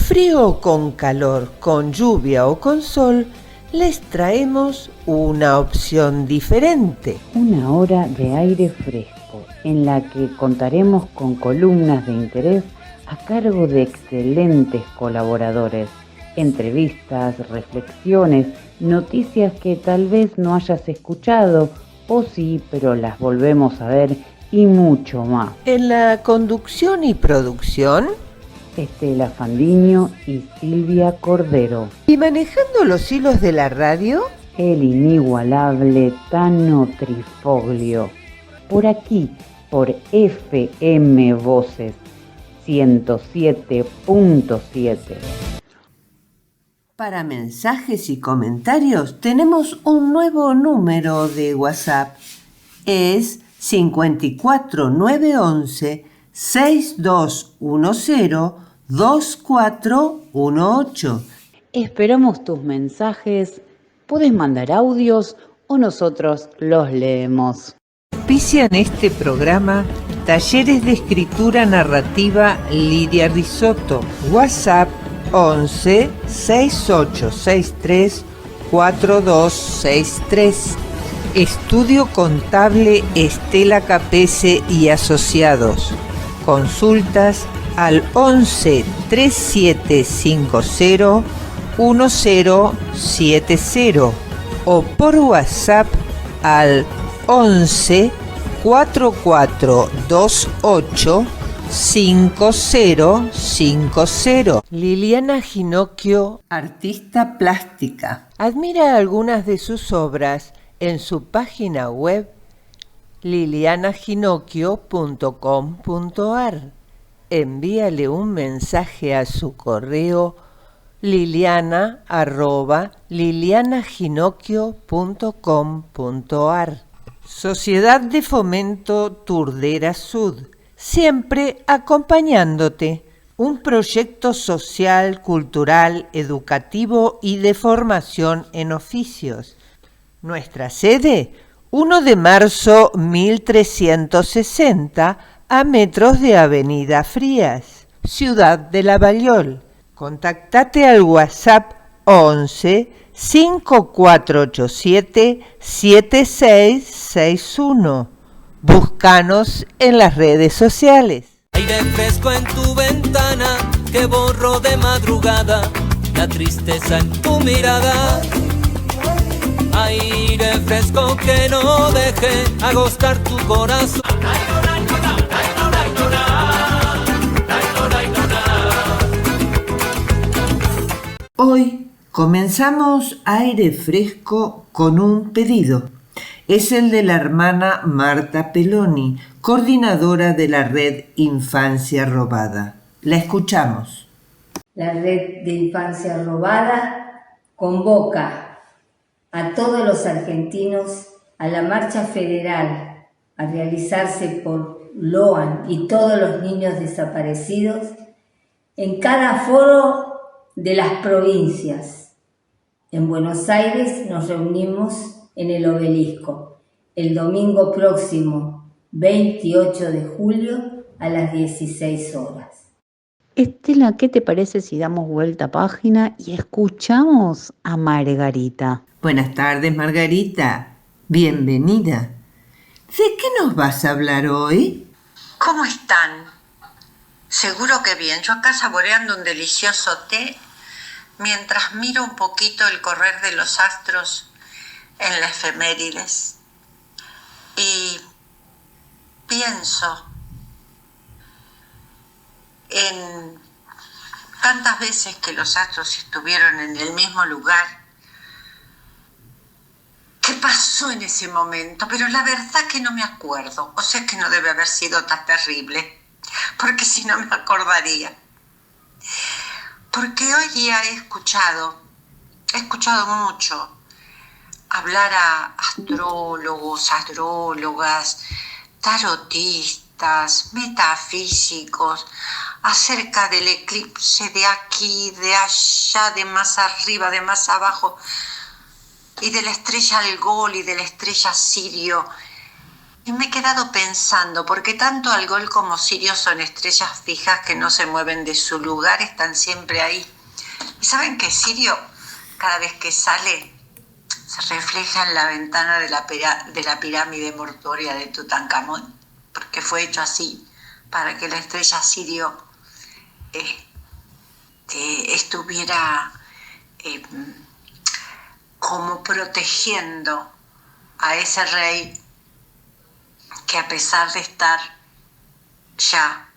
frío o con calor, con lluvia o con sol, les traemos una opción diferente. Una hora de aire fresco, en la que contaremos con columnas de interés a cargo de excelentes colaboradores, entrevistas, reflexiones, noticias que tal vez no hayas escuchado, o sí, pero las volvemos a ver, y mucho más. En la conducción y producción, Estela Fandiño y Silvia Cordero. y manejando los hilos de la radio, El inigualable Tano Trifoglio. Por aquí, por FM Voces 107.7. para mensajes y comentarios tenemos un nuevo número de WhatsApp. Es 54911 6210 2418. Esperamos tus mensajes. Puedes mandar audios o nosotros los leemos. Auspician este programa Talleres de Escritura Narrativa Lidia Risotto. WhatsApp 11 6863 4263. Estudio Contable Estela Capese y Asociados. Consultas al 11 3750 1070 o por WhatsApp al 11 4428 5050. Liliana Ginocchio, artista plástica. Admira algunas de sus obras en su página web lilianaginocchio.com.ar. Envíale un mensaje a su correo liliana@lilianaginocchio.com.ar. Sociedad de Fomento Turdera Sud, siempre acompañándote. Un proyecto social, cultural, educativo y de formación en oficios. Nuestra sede, 1 de marzo 1360, a metros de Avenida Frías, Ciudad de Lavallol. Contactate al WhatsApp 11 5487 7661. Búscanos en las redes sociales. Aire fresco en tu ventana que borro de madrugada la tristeza en tu mirada. Aire fresco que no deje agostar tu corazón. Hoy comenzamos aire fresco con un pedido. Es el de la hermana Marta Peloni, coordinadora de la red Infancia Robada. La escuchamos. La red de Infancia Robada convoca a todos los argentinos a la marcha federal a realizarse por Loan y todos los niños desaparecidos en cada foro de las provincias. En Buenos Aires nos reunimos en el Obelisco el domingo próximo 28 de julio a las 16 horas. Estela, ¿qué te parece si damos vuelta a página y escuchamos a Margarita? Buenas tardes, Margarita. Bienvenida. ¿De qué nos vas a hablar hoy? ¿Cómo están? Seguro que bien. Yo acá saboreando un delicioso té mientras miro un poquito el correr de los astros en las efemérides y pienso en tantas veces que los astros estuvieron en el mismo lugar. ¿Qué pasó en ese momento? Pero la verdad que no me acuerdo. O sea que no debe haber sido tan terrible, porque si no me acordaría. Porque hoy día he escuchado mucho hablar a astrólogos, astrólogas, tarotistas, metafísicos, acerca del eclipse de aquí, de allá, de más arriba, de más abajo, y de la estrella Algol y de la estrella Sirio. Y me he quedado pensando, porque tanto Algol como Sirio son estrellas fijas que no se mueven de su lugar, están siempre ahí. Y saben que Sirio, cada vez que sale, se refleja en la ventana de la pirámide mortuoria de Tutankamón, porque fue hecho así, para que la estrella Sirio estuviera como protegiendo a ese rey que, a pesar de estar ya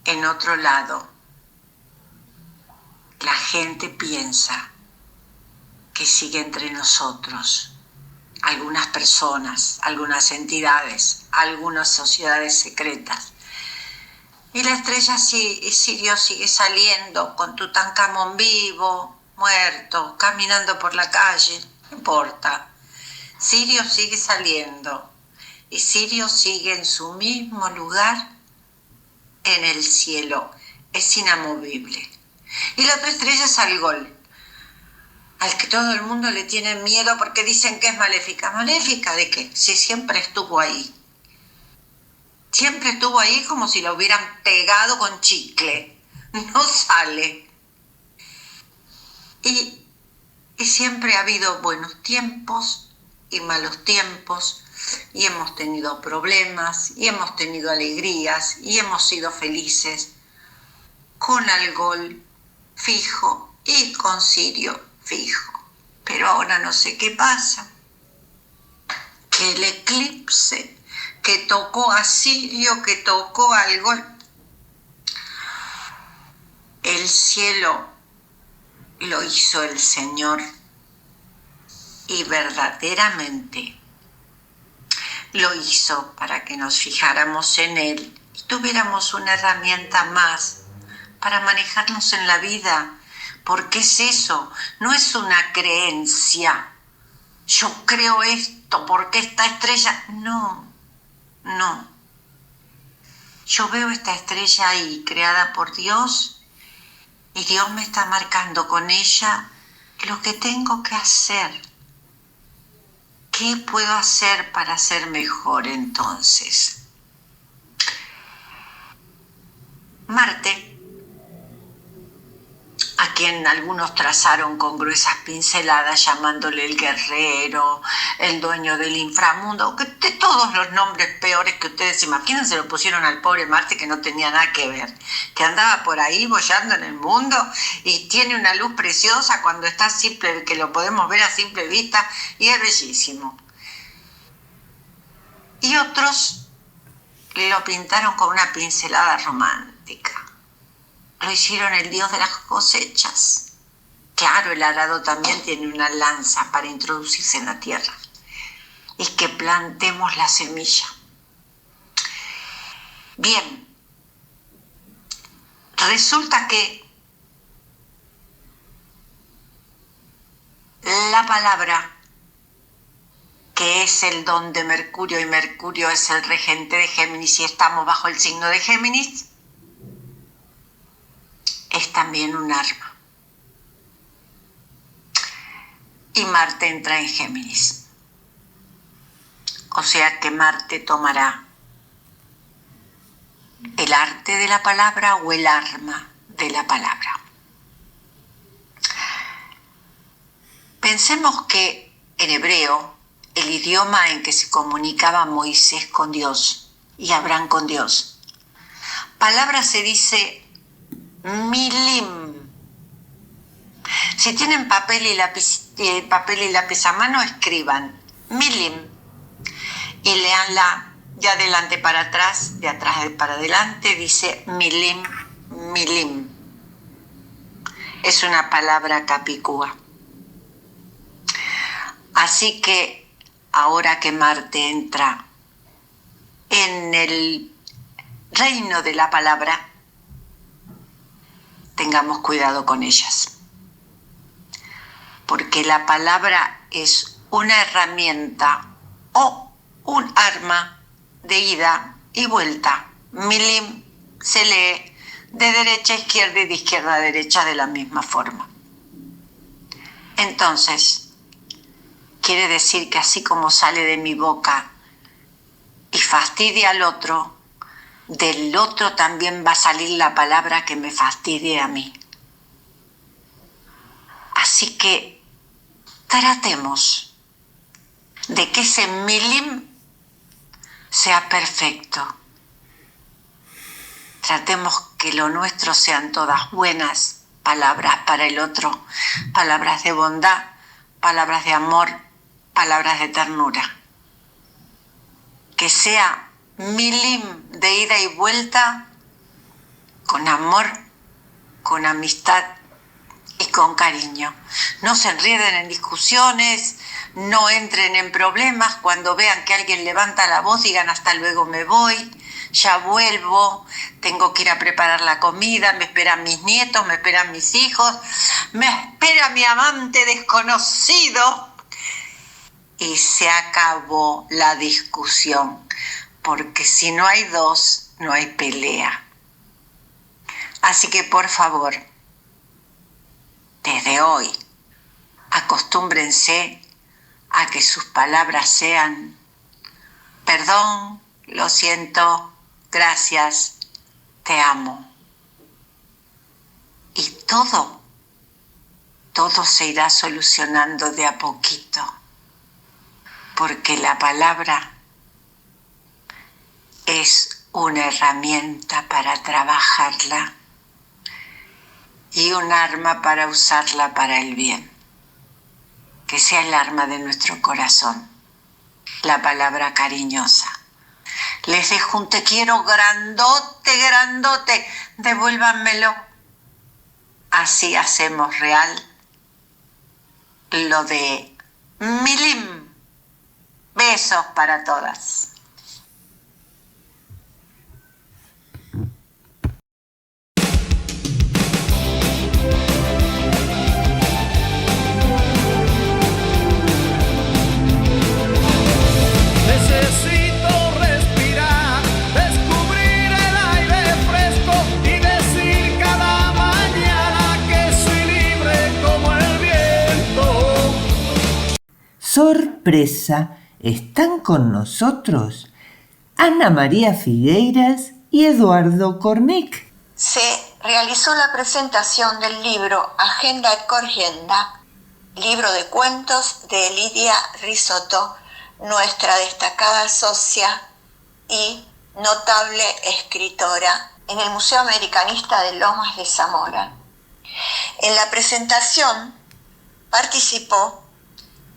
en otro lado, la gente piensa que sigue entre nosotros. Algunas personas, algunas entidades, algunas sociedades secretas. Y la estrella Sirio sigue saliendo con Tutankamón vivo, muerto, caminando por la calle, no importa. Sirio sigue saliendo y Sirio sigue en su mismo lugar en el cielo, es inamovible. Y la otra estrella es Algol, al que todo el mundo le tiene miedo porque dicen que es maléfica. ¿Maléfica de qué? Si siempre estuvo ahí. Siempre estuvo ahí como si lo hubieran pegado con chicle. No sale. Y siempre ha habido buenos tiempos y malos tiempos. Y hemos tenido problemas, y hemos tenido alegrías, y hemos sido felices. Con Algol fijo y con Sirio fijo. Pero ahora no sé qué pasa. Que el eclipse que tocó a Sirio, que tocó a Algol, el cielo lo hizo el Señor, y verdaderamente lo hizo para que nos fijáramos en Él y tuviéramos una herramienta más para manejarnos en la vida. Porque es eso, no es una creencia. Yo creo esto porque esta estrella... No. Yo veo esta estrella ahí, creada por Dios, y Dios me está marcando con ella lo que tengo que hacer. ¿Qué puedo hacer para ser mejor entonces? Marte, a quien algunos trazaron con gruesas pinceladas llamándole el guerrero, el dueño del inframundo, que de todos los nombres peores que ustedes imaginen se lo pusieron al pobre Marte, que no tenía nada que ver, que andaba por ahí boyando en el mundo y tiene una luz preciosa cuando está simple, que lo podemos ver a simple vista, y es bellísimo. Y otros lo pintaron con una pincelada romántica. Lo hicieron el dios de las cosechas. Claro, el arado también tiene una lanza para introducirse en la tierra. Y que plantemos la semilla. Bien, resulta que la palabra, que es el don de Mercurio, y Mercurio es el regente de Géminis, y estamos bajo el signo de Géminis, es también un arma. Y Marte entra en Géminis. O sea que Marte tomará el arte de la palabra o el arma de la palabra. Pensemos que en hebreo, el idioma en que se comunicaba Moisés con Dios y Abraham con Dios, palabra se dice milim. Si tienen papel y lápiz a mano, escriban milim y leanla de adelante para atrás, de atrás para adelante. Dice milim, milim. Es una palabra capicúa. Así que ahora que Marte entra en el reino de la palabra, tengamos cuidado con ellas. Porque la palabra es una herramienta o un arma de ida y vuelta. Milim se lee de derecha a izquierda y de izquierda a derecha de la misma forma. Entonces, quiere decir que así como sale de mi boca fastidie al otro, del otro también va a salir la palabra que me fastidie a mí. Así que tratemos de que ese milim sea perfecto. Tratemos que lo nuestro sean todas buenas palabras para el otro, palabras de bondad, palabras de amor, palabras de ternura. Que sea milim de ida y vuelta, con amor, con amistad y con cariño. No se enreden en discusiones, no entren en problemas. Cuando vean que alguien levanta la voz, digan hasta luego, me voy, ya vuelvo, tengo que ir a preparar la comida, me esperan mis nietos, me esperan mis hijos, me espera mi amante desconocido. Y se acabó la discusión, porque si no hay dos, no hay pelea. Así que por favor, desde hoy, acostúmbrense a que sus palabras sean perdón, lo siento, gracias, te amo. Y todo se irá solucionando de a poquito, porque la palabra es una herramienta para trabajarla y un arma para usarla para el bien. Que sea el arma de nuestro corazón, la palabra cariñosa. Les dejo un te quiero grandote, grandote, devuélvanmelo. Así hacemos real lo de milim. Besos para todas. ¡Sorpresa! Están con nosotros Ana María Figueiras y Eduardo Cornic. Se realizó la presentación del libro Agenda et Corrienda, libro de cuentos de Lidia Risotto, nuestra destacada socia y notable escritora, en el Museo Americanista de Lomas de Zamora. En la presentación participó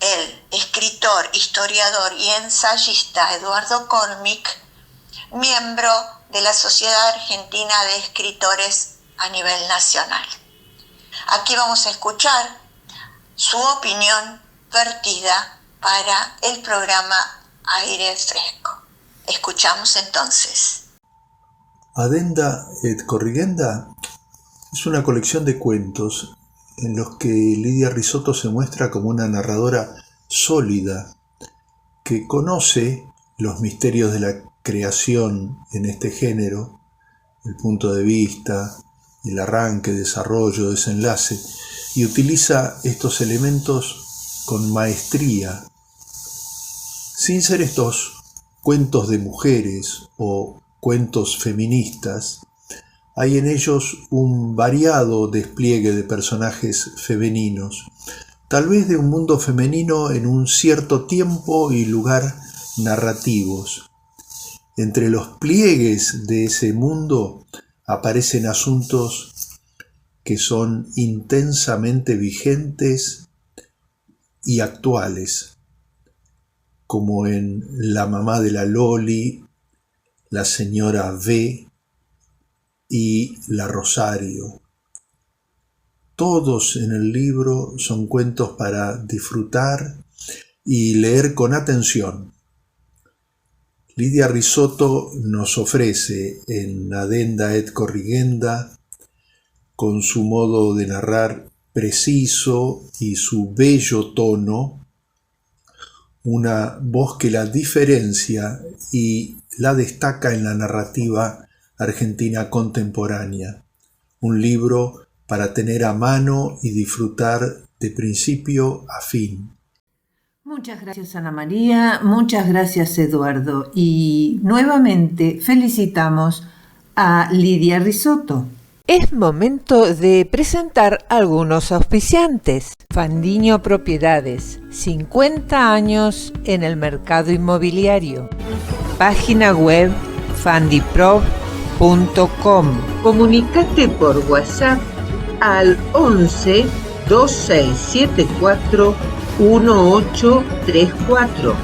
el escritor, historiador y ensayista Eduardo Cornic, miembro de la Sociedad Argentina de Escritores a nivel nacional. Aquí vamos a escuchar su opinión vertida para el programa Aire Fresco. Escuchamos entonces. Agenda et Corrienda es una colección de cuentos en los que Lidia Risotto se muestra como una narradora sólida que conoce los misterios de la creación en este género, el punto de vista, el arranque, desarrollo, desenlace, y utiliza estos elementos con maestría, sin ser estos cuentos de mujeres o cuentos feministas. Hay en ellos un variado despliegue de personajes femeninos, tal vez de un mundo femenino en un cierto tiempo y lugar narrativos. Entre los pliegues de ese mundo aparecen asuntos que son intensamente vigentes y actuales, como en La mamá de la Loli, La señora V y La Rosario. Todos en el libro son cuentos para disfrutar y leer con atención. Lidia Risotto nos ofrece en Agenda et Corrienda, con su modo de narrar preciso y su bello tono, una voz que la diferencia y la destaca en la narrativa argentina contemporánea. Un libro para tener a mano y disfrutar de principio a fin. Muchas gracias Ana María, muchas gracias Eduardo y nuevamente felicitamos a Lidia Risotto. Es momento de presentar algunos auspiciantes. Fandiño Propiedades, 50 años en el mercado inmobiliario. Página web fandiprov.com. Comunicate por WhatsApp al 11 2674 1834.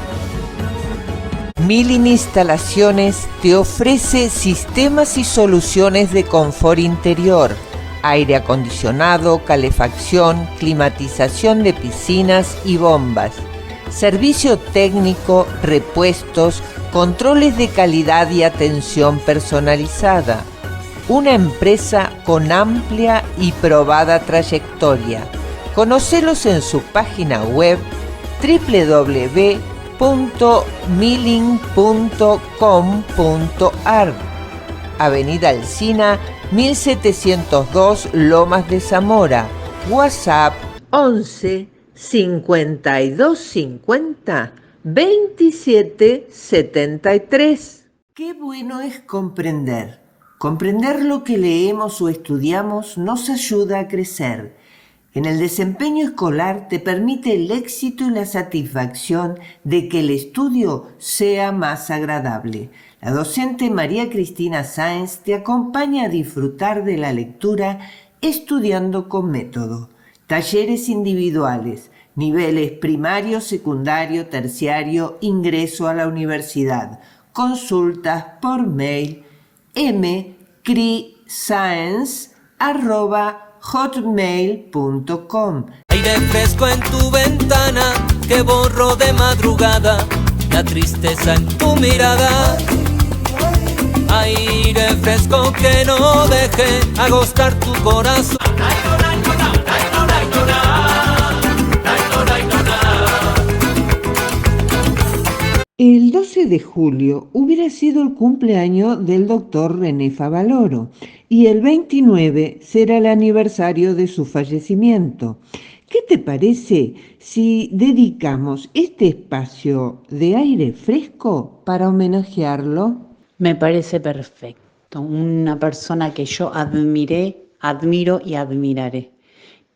Milling Instalaciones te ofrece sistemas y soluciones de confort interior, aire acondicionado, calefacción, climatización de piscinas y bombas, servicio técnico, repuestos, controles de calidad y atención personalizada. Una empresa con amplia y probada trayectoria. Conocelos en su página web www.milling.com.ar. Avenida Alsina 1702 Lomas de Zamora. WhatsApp 11 52 50 27 73. Qué bueno es comprender. Comprender lo que leemos o estudiamos nos ayuda a crecer. En el desempeño escolar te permite el éxito y la satisfacción de que el estudio sea más agradable. La docente María Cristina Sáenz te acompaña a disfrutar de la lectura estudiando con método. Talleres individuales, niveles primario, secundario, terciario, ingreso a la universidad. Consultas por mail mcrisaenz@hotmail.com. Aire fresco en tu ventana que borro de madrugada la tristeza en tu mirada. Aire fresco que no deje agostar tu corazón. El 12 de julio hubiera sido el cumpleaños del doctor René Favaloro y el 29 será el aniversario de su fallecimiento. ¿Qué te parece si dedicamos este espacio de aire fresco para homenajearlo? Me parece perfecto. Una persona que yo admiré, admiro y admiraré,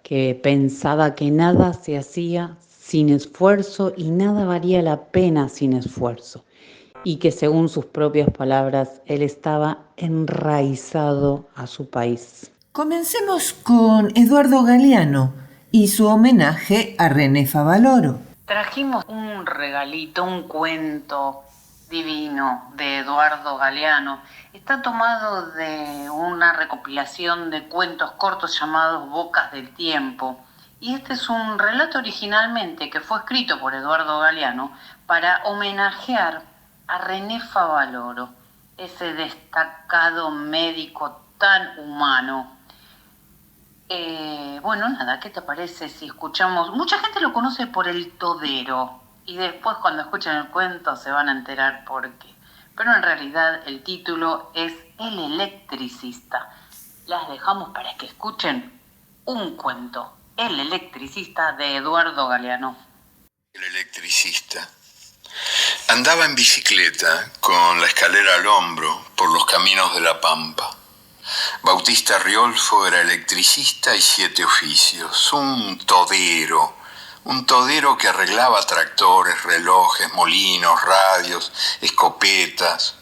que pensaba que nada se hacía sin esfuerzo y nada valía la pena sin esfuerzo, y que según sus propias palabras, él estaba enraizado a su país. Comencemos con Eduardo Galeano y su homenaje a René Favaloro. Trajimos un regalito, un cuento divino de Eduardo Galeano. Está tomado de una recopilación de cuentos cortos llamados Bocas del Tiempo. Y este es un relato originalmente que fue escrito por Eduardo Galeano para homenajear a René Favaloro, ese destacado médico tan humano. ¿Qué te parece si escuchamos? Mucha gente lo conoce por el todero y después cuando escuchan el cuento se van a enterar por qué. Pero en realidad el título es El electricista. Las dejamos para que escuchen un cuento. El electricista de Eduardo Galeano. El electricista. Andaba en bicicleta con la escalera al hombro por los caminos de la Pampa. Bautista Riolfo era electricista y 7 oficios, un todero que arreglaba tractores, relojes, molinos, radios, escopetas.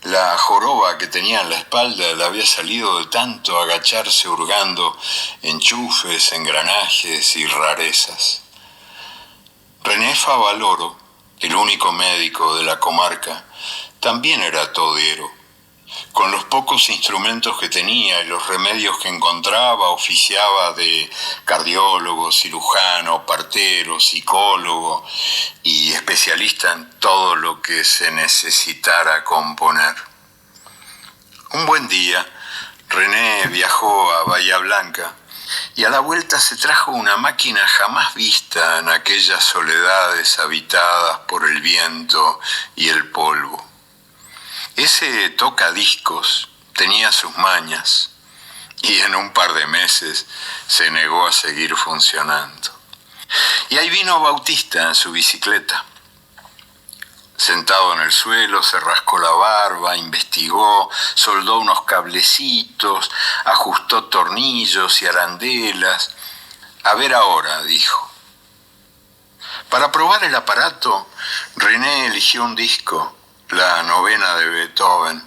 La joroba que tenía en la espalda le había salido de tanto agacharse hurgando enchufes, engranajes y rarezas. René Favaloro, el único médico de la comarca, también era todero. Con los pocos instrumentos que tenía y los remedios que encontraba, oficiaba de cardiólogo, cirujano, partero, psicólogo y especialista en todo lo que se necesitara componer. Un buen día, René viajó a Bahía Blanca y a la vuelta se trajo una máquina jamás vista en aquellas soledades habitadas por el viento y el polvo. Ese tocadiscos tenía sus mañas y en un par de meses se negó a seguir funcionando. Y ahí vino Bautista en su bicicleta. Sentado en el suelo, se rascó la barba, investigó, soldó unos cablecitos, ajustó tornillos y arandelas. A ver ahora, dijo. Para probar el aparato, René eligió un disco, la novena de Beethoven,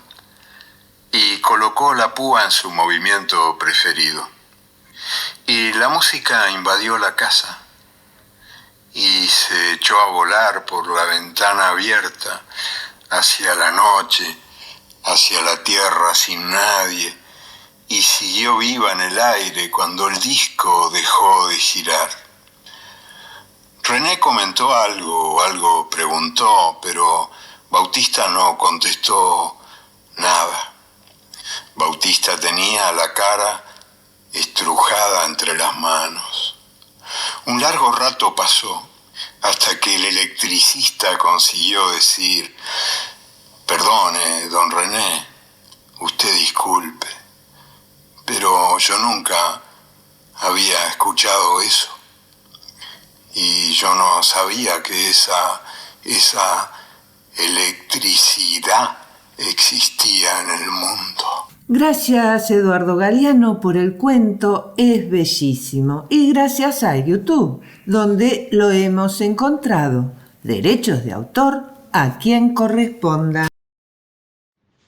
y colocó la púa en su movimiento preferido. Y la música invadió la casa y se echó a volar por la ventana abierta hacia la noche, hacia la tierra sin nadie, y siguió viva en el aire cuando el disco dejó de girar. René comentó algo preguntó, pero Bautista no contestó nada. Bautista tenía la cara estrujada entre las manos. Un largo rato pasó hasta que el electricista consiguió decir: «Perdone, don René, usted disculpe, pero yo nunca había escuchado eso. Y yo no sabía que esa electricidad existía en el mundo». Gracias, Eduardo Galeano, por el cuento, es bellísimo. Y gracias a YouTube, donde lo hemos encontrado. Derechos de autor a quien corresponda.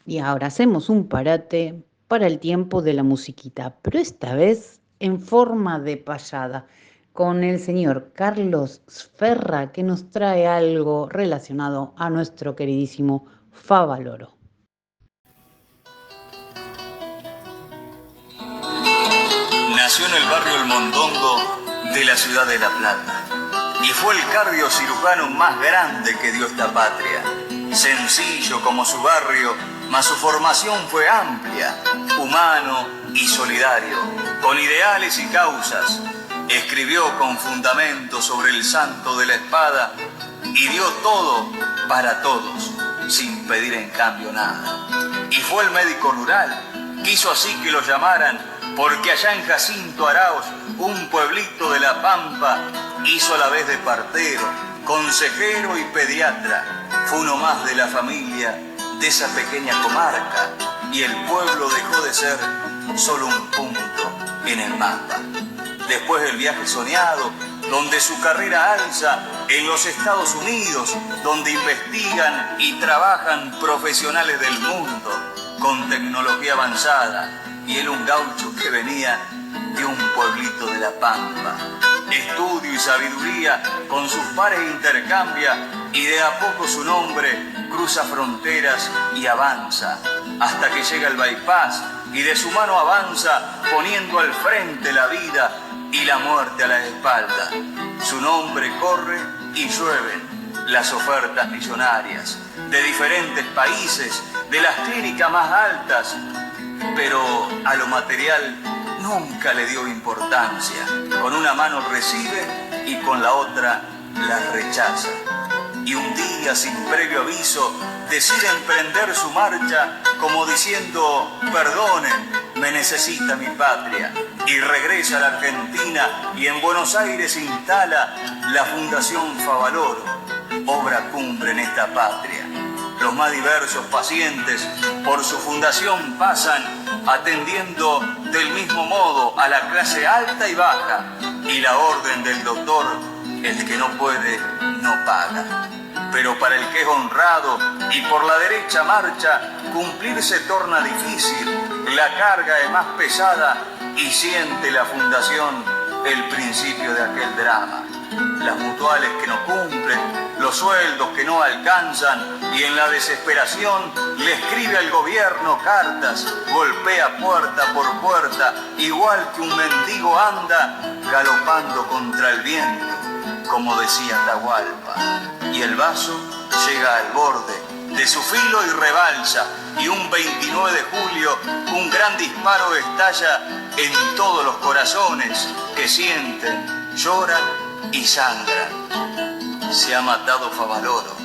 Y ahora hacemos un parate para el tiempo de la musiquita, pero esta vez en forma de payada, con el señor Carlos Sferra, que nos trae algo relacionado a nuestro queridísimo Favaloro. Nació en el barrio El Mondongo de la ciudad de La Plata y fue el cardiocirujano más grande que dio esta patria. Sencillo como su barrio, mas su formación fue amplia, humano y solidario, con ideales y causas. Escribió con fundamento sobre el santo de la espada y dio todo para todos, sin pedir en cambio nada. Y fue el médico rural, quiso así que lo llamaran, porque allá en Jacinto Arauz, un pueblito de La Pampa, hizo a la vez de partero, consejero y pediatra. Fue uno más de la familia de esa pequeña comarca y el pueblo dejó de ser solo un punto en el mapa. Después del viaje soñado, donde su carrera alza en los Estados Unidos, donde investigan y trabajan profesionales del mundo con tecnología avanzada, y él un gaucho que venía de un pueblito de La Pampa. Estudio y sabiduría con sus pares intercambia y de a poco su nombre cruza fronteras y avanza hasta que llega el bypass y de su mano avanza poniendo al frente la vida y la muerte a la espalda. Su nombre corre y llueven las ofertas millonarias de diferentes países, de las clínicas más altas, pero a lo material nunca le dio importancia. Con una mano recibe y con la otra la rechaza. Y un día, sin previo aviso, decide emprender su marcha como diciendo: perdonen, me necesita mi patria. Y regresa a la Argentina y en Buenos Aires instala la Fundación Favaloro, obra cumbre en esta patria. Los más diversos pacientes por su fundación pasan, atendiendo del mismo modo a la clase alta y baja, y la orden del doctor: el que no puede, no paga. Pero para el que es honrado y por la derecha marcha, cumplir se torna difícil, la carga es más pesada y siente la fundación el principio de aquel drama. Las mutuales que no cumplen, los sueldos que no alcanzan, y en la desesperación le escribe al gobierno cartas, golpea puerta por puerta, igual que un mendigo anda galopando contra el viento, como decía Atahualpa. Y el vaso llega al borde de su filo y rebalsa, y un 29 de julio un gran disparo estalla en todos los corazones que sienten, lloran y sangran. Se ha matado Favaloro,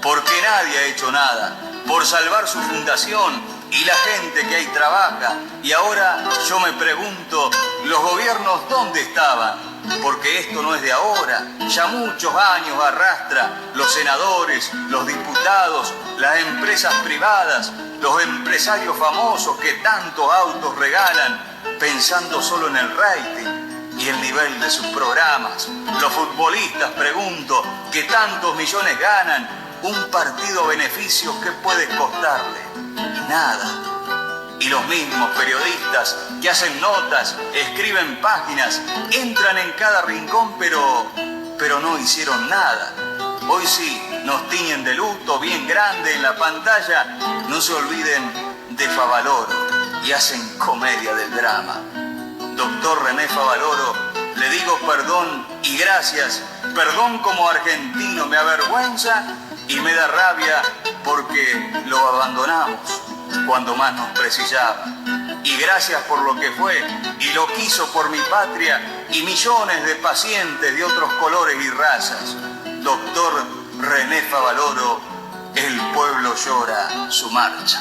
porque nadie ha hecho nada por salvar su fundación y la gente que ahí trabaja. Y ahora yo me pregunto, ¿los gobiernos dónde estaban? porque esto no es de ahora, ya muchos años arrastra los senadores, los diputados, las empresas privadas, los empresarios famosos que tantos autos regalan, pensando solo en el rating y el nivel de sus programas. Los futbolistas, pregunto, que tantos millones ganan, un partido a beneficio, ¿qué puede costarle? Nada. Y los mismos periodistas que hacen notas, escriben páginas, entran en cada rincón, pero no hicieron nada. Hoy sí, nos tiñen de luto bien grande en la pantalla. No se olviden de Favaloro y hacen comedia del drama. Doctor René Favaloro, le digo perdón y gracias. Perdón como argentino, me avergüenza y me da rabia porque lo abandonamos cuando más nos precisaba. Y gracias por lo que fue y lo quiso por mi patria y millones de pacientes de otros colores y razas. Doctor René Favaloro, el pueblo llora su marcha.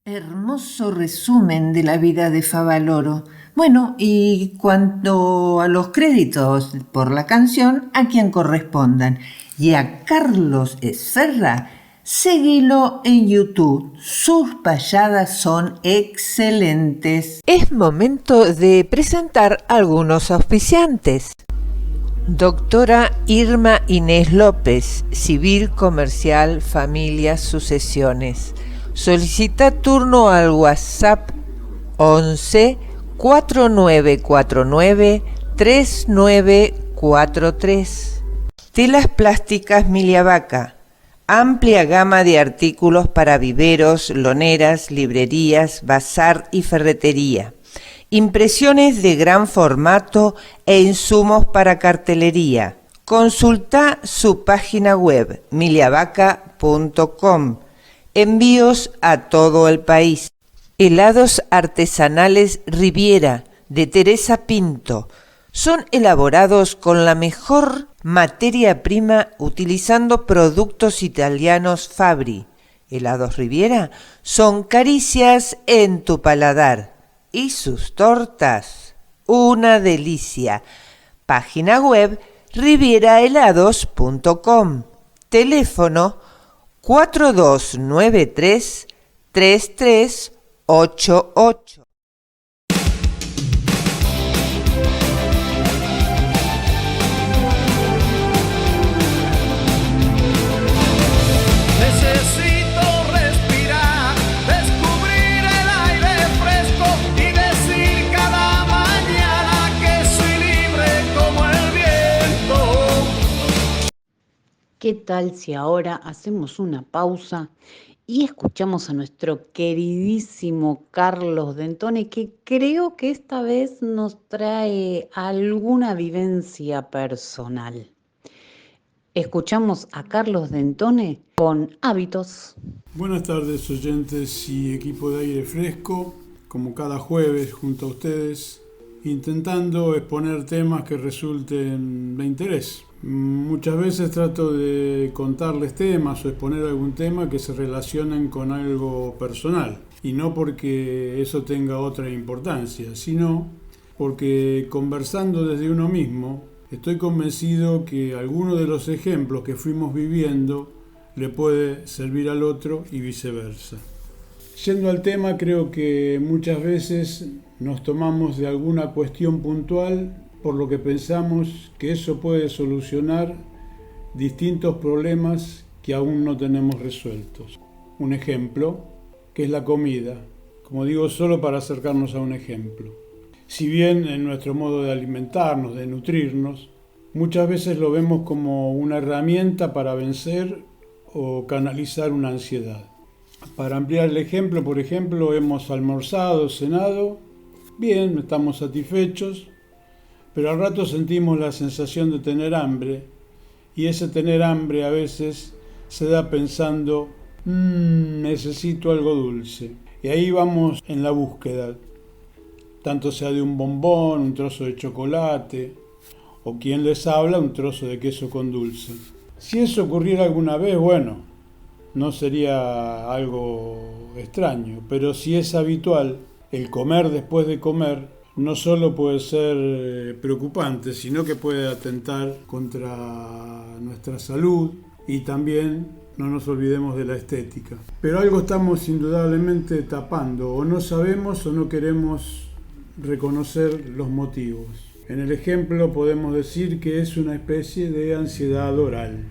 Hermoso resumen de la vida de Favaloro. Bueno, y cuanto a los créditos por la canción, a quien correspondan. Y a Carlos Esferra, seguilo en YouTube. Sus payadas son excelentes. Es momento de presentar algunos auspiciantes. Doctora Irma Inés López, Civil, Comercial, Familias, Sucesiones. Solicita turno al WhatsApp 11 4949 3943. Telas plásticas Miliavaca. Amplia gama de artículos para viveros, loneras, librerías, bazar y ferretería. Impresiones de gran formato e insumos para cartelería. Consulta su página web miliavaca.com. Envíos a todo el país. Helados artesanales Riviera de Teresa Pinto. Son elaborados con la mejor materia prima utilizando productos italianos Fabri. Helados Riviera son caricias en tu paladar. Y sus tortas, una delicia. Página web rivierahelados.com. Teléfono 4293-3388. Necesito respirar, descubrir el aire fresco y decir cada mañana que soy libre como el viento. ¿Qué tal si ahora hacemos una pausa y escuchamos a nuestro queridísimo Carlos Dentone, que creo que esta vez nos trae alguna vivencia personal? Escuchamos a Carlos Dentone con Hábitos. Buenas tardes, oyentes y equipo de Aire Fresco, como cada jueves junto a ustedes, intentando exponer temas que resulten de interés. Muchas veces trato de contarles temas o exponer algún tema que se relacionen con algo personal, y no porque eso tenga otra importancia, sino porque conversando desde uno mismo, estoy convencido que alguno de los ejemplos que fuimos viviendo le puede servir al otro y viceversa. Yendo al tema, creo que muchas veces nos tomamos de alguna cuestión puntual por lo que pensamos que eso puede solucionar distintos problemas que aún no tenemos resueltos. Un ejemplo, que es la comida, como digo, solo para acercarnos a un ejemplo. Si bien en nuestro modo de alimentarnos, de nutrirnos, muchas veces lo vemos como una herramienta para vencer o canalizar una ansiedad. Para ampliar el ejemplo, por ejemplo, hemos almorzado, cenado, bien, estamos satisfechos, pero al rato sentimos la sensación de tener hambre, y ese tener hambre a veces se da pensando, necesito algo dulce. Y ahí vamos en la búsqueda, tanto sea de un bombón, un trozo de chocolate, o quien les habla un trozo de queso con dulce. Si eso ocurriera alguna vez, bueno, no sería algo extraño, pero si es habitual, el comer después de comer no solo puede ser preocupante, sino que puede atentar contra nuestra salud y también no nos olvidemos de la estética. Pero algo estamos indudablemente tapando, o no sabemos o no queremos reconocer los motivos. En el ejemplo podemos decir que es una especie de ansiedad oral.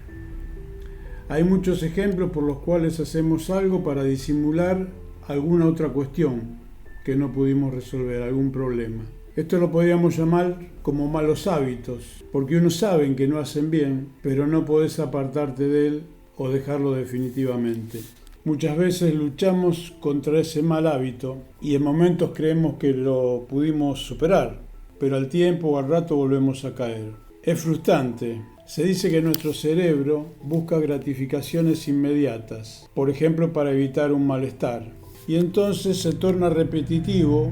Hay muchos ejemplos por los cuales hacemos algo para disimular alguna otra cuestión que no pudimos resolver, algún problema. Esto lo podríamos llamar como malos hábitos, porque uno sabe que no hacen bien, pero no podés apartarte de él o dejarlo definitivamente. Muchas veces luchamos contra ese mal hábito y en momentos creemos que lo pudimos superar, pero al tiempo o al rato volvemos a caer. Es frustrante. Se dice que nuestro cerebro busca gratificaciones inmediatas, por ejemplo para evitar un malestar, y entonces se torna repetitivo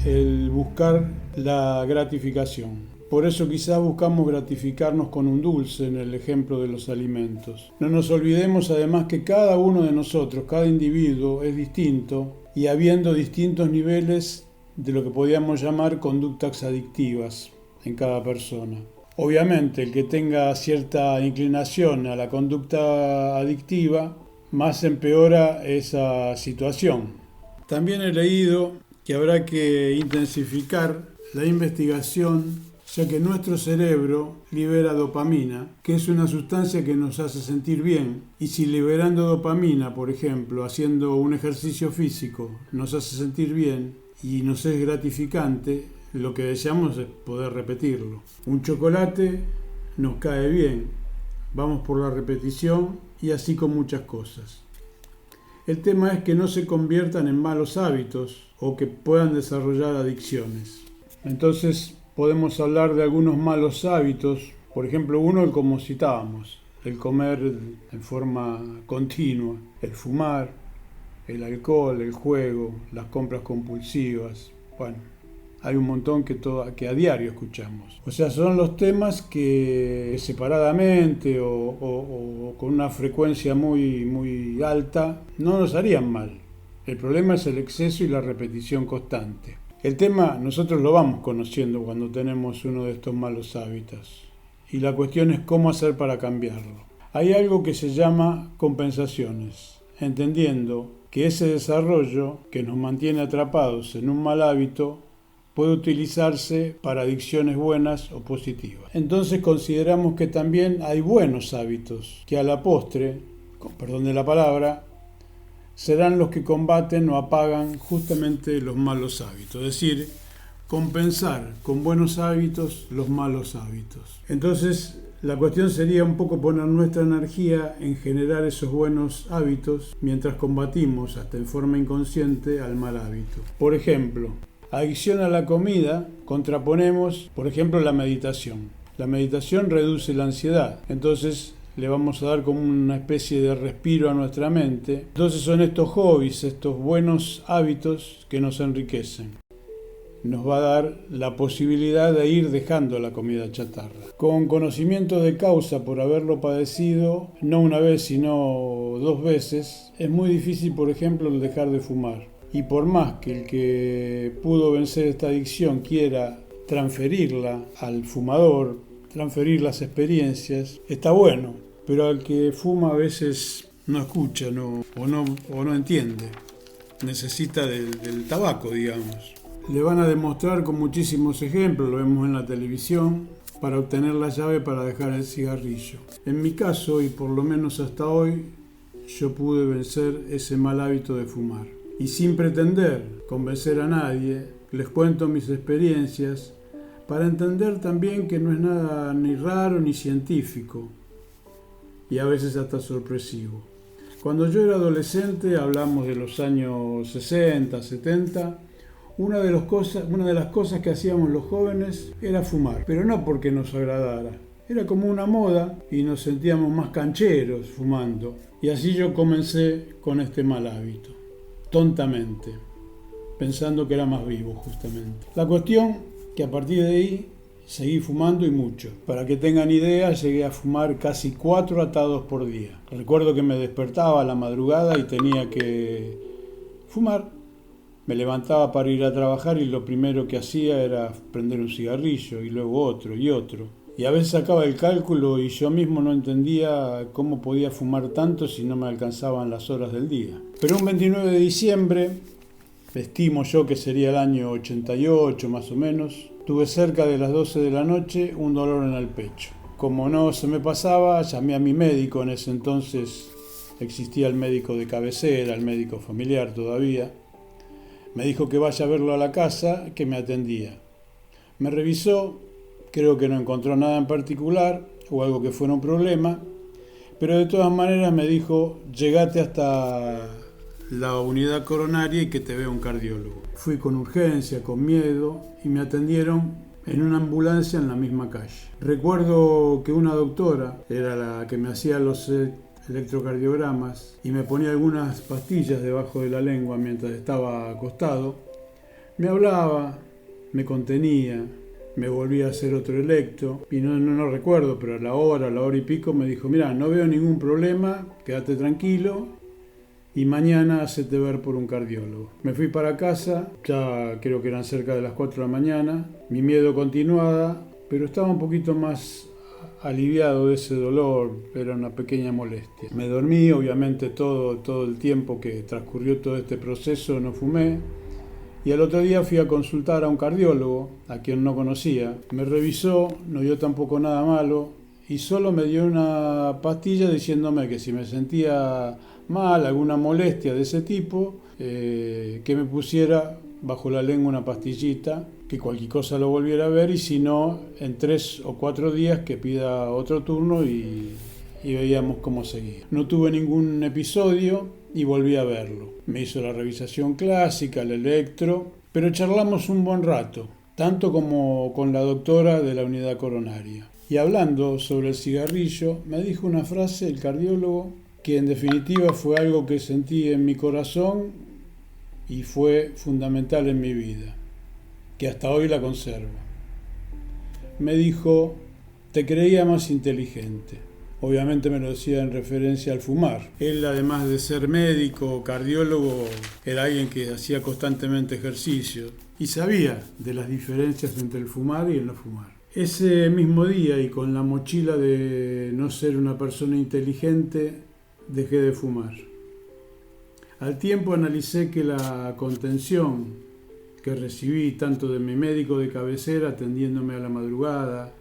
el buscar la gratificación. Por eso quizás buscamos gratificarnos con un dulce en el ejemplo de los alimentos. No nos olvidemos además que cada uno de nosotros, cada individuo es distinto y habiendo distintos niveles de lo que podríamos llamar conductas adictivas en cada persona. Obviamente el que tenga cierta inclinación a la conducta adictiva más empeora esa situación. También he leído que habrá que intensificar la investigación, ya que nuestro cerebro libera dopamina, que es una sustancia que nos hace sentir bien, y si liberando dopamina, por ejemplo, haciendo un ejercicio físico, nos hace sentir bien y nos es gratificante, lo que deseamos es poder repetirlo. Un chocolate nos cae bien, vamos por la repetición y así con muchas cosas. El tema es que no se conviertan en malos hábitos o que puedan desarrollar adicciones. Entonces podemos hablar de algunos malos hábitos, por ejemplo uno, el como citábamos, el comer en forma continua, el fumar, el alcohol, el juego, las compras compulsivas. Bueno, hay un montón que a diario escuchamos. O sea, son los temas que separadamente o con una frecuencia muy alta no nos harían mal. El problema es el exceso y la repetición constante. El tema nosotros lo vamos conociendo cuando tenemos uno de estos malos hábitos. Y la cuestión es cómo hacer para cambiarlo. Hay algo que se llama compensaciones, entendiendo que ese desarrollo que nos mantiene atrapados en un mal hábito puede utilizarse para adicciones buenas o positivas. Entonces consideramos que también hay buenos hábitos que a la postre, con perdón de la palabra, serán los que combaten o apagan justamente los malos hábitos. Es decir, compensar con buenos hábitos los malos hábitos. Entonces la cuestión sería un poco poner nuestra energía en generar esos buenos hábitos mientras combatimos hasta en forma inconsciente al mal hábito. Por ejemplo, adicción a la comida, contraponemos, por ejemplo, la meditación. La meditación reduce la ansiedad, entonces le vamos a dar como una especie de respiro a nuestra mente. Entonces son estos hobbies, estos buenos hábitos que nos enriquecen. Nos va a dar la posibilidad de ir dejando la comida chatarra. Con conocimiento de causa por haberlo padecido, no una vez sino 2 veces, es muy difícil, por ejemplo, el dejar de fumar. Y por más que el que pudo vencer esta adicción quiera transferirla al fumador, transferir las experiencias, está bueno, pero al que fuma a veces no escucha o no entiende, necesita del tabaco, digamos. Le van a demostrar con muchísimos ejemplos, lo vemos en la televisión, para obtener la llave para dejar el cigarrillo. En mi caso, y por lo menos hasta hoy, yo pude vencer ese mal hábito de fumar. Y sin pretender convencer a nadie, les cuento mis experiencias para entender también que no es nada ni raro ni científico y a veces hasta sorpresivo. Cuando yo era adolescente, hablamos de los años 60, 70, una de las cosas que hacíamos los jóvenes era fumar, pero no porque nos agradara. Era como una moda y nos sentíamos más cancheros fumando. Y así yo comencé con este mal hábito. Tontamente, pensando que era más vivo justamente. La cuestión que a partir de ahí seguí fumando y mucho. Para que tengan idea, llegué a fumar casi 4 atados por día. Recuerdo que me despertaba a la madrugada y tenía que fumar. Me levantaba para ir a trabajar y lo primero que hacía era prender un cigarrillo y luego otro y otro. Y a veces sacaba el cálculo y yo mismo no entendía cómo podía fumar tanto si no me alcanzaban las horas del día. Pero un 29 de diciembre, estimo yo que sería el año 88 más o menos, tuve cerca de las 12 de la noche un dolor en el pecho. Como no se me pasaba, llamé a mi médico. En ese entonces existía el médico de cabecera, el médico familiar todavía. Me dijo que vaya a verlo a la casa, que me atendía. Me revisó, creo que no encontró nada en particular o algo que fuera un problema, pero de todas maneras me dijo, llegate hasta la unidad coronaria y que te vea un cardiólogo. Fui con urgencia, con miedo, y me atendieron en una ambulancia en la misma calle. Recuerdo que una doctora era la que me hacía los electrocardiogramas y me ponía algunas pastillas debajo de la lengua mientras estaba acostado. Me hablaba, me contenía, me volvía a hacer otro electro y no recuerdo, pero a la hora y pico me dijo, mirá, no veo ningún problema, quédate tranquilo y mañana hacete ver por un cardiólogo. Me fui para casa, ya creo que eran cerca de las 4 de la mañana, mi miedo continuaba, pero estaba un poquito más aliviado de ese dolor, era una pequeña molestia. Me dormí, obviamente todo el tiempo que transcurrió todo este proceso no fumé, y al otro día fui a consultar a un cardiólogo, a quien no conocía. Me revisó, no vio tampoco nada malo, y solo me dio una pastilla diciéndome que si me sentía mal, alguna molestia de ese tipo, que me pusiera bajo la lengua una pastillita, que cualquier cosa lo volviera a ver, y si no, en 3 o 4 días que pida otro turno y veíamos cómo seguía. No tuve ningún episodio y volví a verlo. Me hizo la revisación clásica, el electro, pero charlamos un buen rato, tanto como con la doctora de la unidad coronaria. Y hablando sobre el cigarrillo, me dijo una frase, el cardiólogo, que en definitiva fue algo que sentí en mi corazón y fue fundamental en mi vida, que hasta hoy la conservo. Me dijo, te creía más inteligente. Obviamente me lo decía en referencia al fumar. Él, además de ser médico, cardiólogo, era alguien que hacía constantemente ejercicio y sabía de las diferencias entre el fumar y el no fumar. Ese mismo día, y con la mochila de no ser una persona inteligente, dejé de fumar. Al tiempo analicé que la contención que recibí tanto de mi médico de cabecera atendiéndome a la madrugada,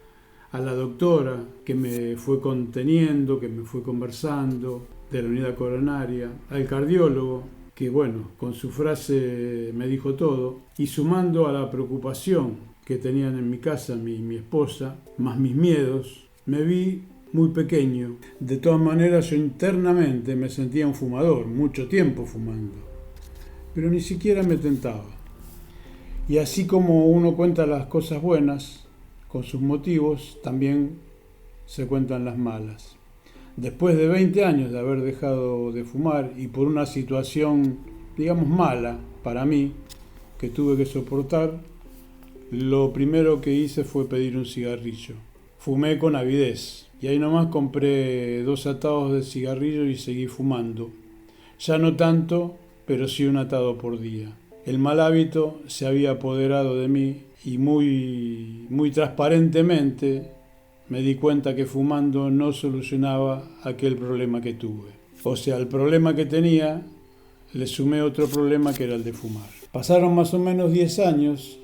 a la doctora que me fue conteniendo, que me fue conversando, de la unidad coronaria, al cardiólogo, que bueno, con su frase me dijo todo, y sumando a la preocupación que tenían en mi casa mi esposa, más mis miedos, me vi muy pequeño. De todas maneras, yo internamente me sentía un fumador, mucho tiempo fumando, pero ni siquiera me tentaba. Y así como uno cuenta las cosas buenas, con sus motivos, también se cuentan las malas. Después de 20 años de haber dejado de fumar y por una situación, digamos, mala para mí, que tuve que soportar, lo primero que hice fue pedir un cigarrillo. Fumé con avidez y ahí nomás compré 2 atados de cigarrillo y seguí fumando. Ya no tanto, pero sí un atado por día. El mal hábito se había apoderado de mí y muy transparentemente me di cuenta que fumando no solucionaba aquel problema que tuve. O sea, al problema que tenía le sumé otro problema que era el de fumar. Pasaron más o menos 10 años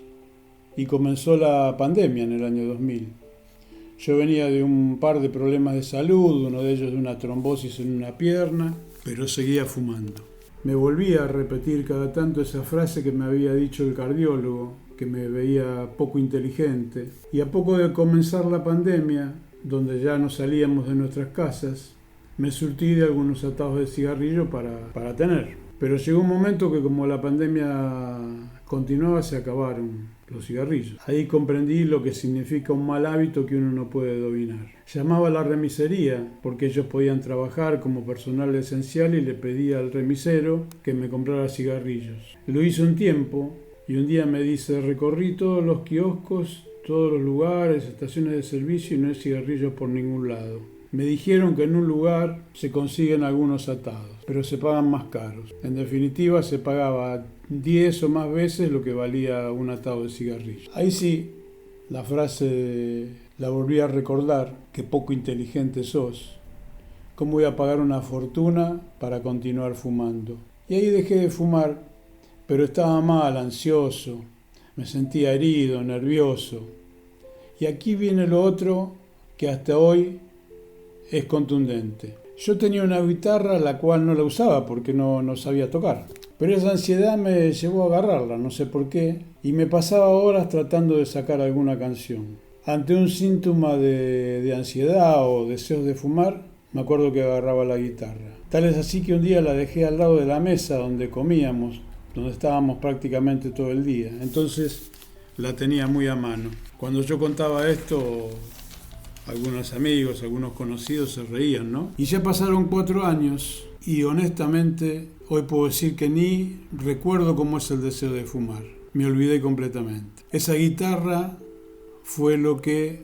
y comenzó la pandemia en el año 2000. Yo venía de un par de problemas de salud, uno de ellos de una trombosis en una pierna, pero seguía fumando. Me volví a repetir cada tanto esa frase que me había dicho el cardiólogo, que me veía poco inteligente. Y a poco de comenzar la pandemia, donde ya no salíamos de nuestras casas, me surtí de algunos atados de cigarrillo para tener. Pero llegó un momento que como la pandemia continuaba, se acabaron los cigarrillos. Ahí comprendí lo que significa un mal hábito que uno no puede dominar. Llamaba a la remisería porque ellos podían trabajar como personal esencial y le pedía al remisero que me comprara cigarrillos. Lo hice un tiempo y un día me dice, recorrí todos los kioscos todos los lugares, estaciones de servicio y no hay cigarrillos por ningún lado. Me dijeron que en un lugar se consiguen algunos atados, pero se pagan más caros. En definitiva, se pagaba 10 o más veces lo que valía un atado de cigarrillos. Ahí sí, la frase la volví a recordar, que poco inteligente sos. ¿Cómo voy a pagar una fortuna para continuar fumando? Y ahí dejé de fumar, pero estaba mal, ansioso, me sentía herido, nervioso. Y aquí viene lo otro que hasta hoy es contundente. Yo tenía una guitarra la cual no la usaba porque no sabía tocar. Pero esa ansiedad me llevó a agarrarla, no sé por qué, y me pasaba horas tratando de sacar alguna canción. Ante un síntoma de ansiedad o deseos de fumar, me acuerdo que agarraba la guitarra. Tal es así que un día la dejé al lado de la mesa donde comíamos, donde estábamos prácticamente todo el día. Entonces la tenía muy a mano. Cuando yo contaba esto, algunos amigos, algunos conocidos se reían, ¿no? Y ya pasaron 4 años y honestamente hoy puedo decir que ni recuerdo cómo es el deseo de fumar. Me olvidé completamente. Esa guitarra fue lo que